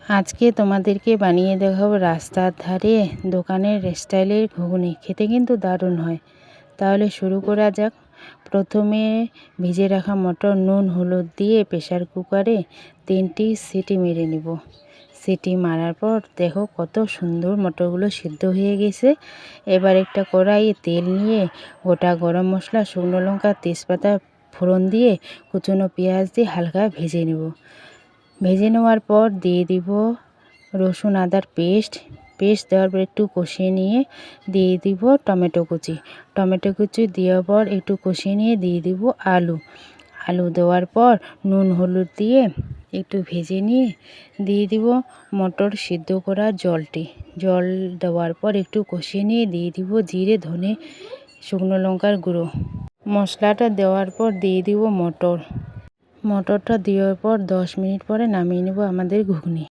আজকে তোমাদেরকে বানিয়ে দেখাবো রাস্তার ধারে দোকানের স্টাইলের ঘুগনি। খেতে কিন্তু দারুণ হয়। তাহলে শুরু করা যাক। প্রথমে ভিজে রাখা মটর নুন হলুদ দিয়ে প্রেসার কুকারে 3টি সিটি মেরে নেব। সিটি মারার পর দেখো কত সুন্দর মটরগুলো সিদ্ধ হয়ে গেছে। এবার একটা কড়াইয়ে তেল নিয়ে গোটা গরম মশলা, শুকনো লঙ্কা, তেজপাতা ফোড়ন দিয়ে কুচনো পেঁয়াজ দিয়ে হালকা ভেজে নেব। ভেজে নেওয়ার পর দিয়ে দিব রসুন আদার পেস্ট দেওয়ার পর একটু কষিয়ে নিয়ে দিয়ে দিব টমেটো কুচি দেওয়ার পর একটু কষিয়ে নিয়ে দিয়ে দিব আলু দেওয়ার পর নুন হলুদ দিয়ে একটু ভেজে নিয়ে দিয়ে দিব মটর সিদ্ধ করা জল দেওয়ার পর একটু কষিয়ে নিয়ে দিয়ে দিব জিরে ধনে শুকনো লঙ্কার গুঁড়ো। মশলাটা দেওয়ার পর দিয়ে দিব মটরটা দেওয়ার পর 10 মিনিট পরে নামিয়ে নেব আমাদের ঘুগনি।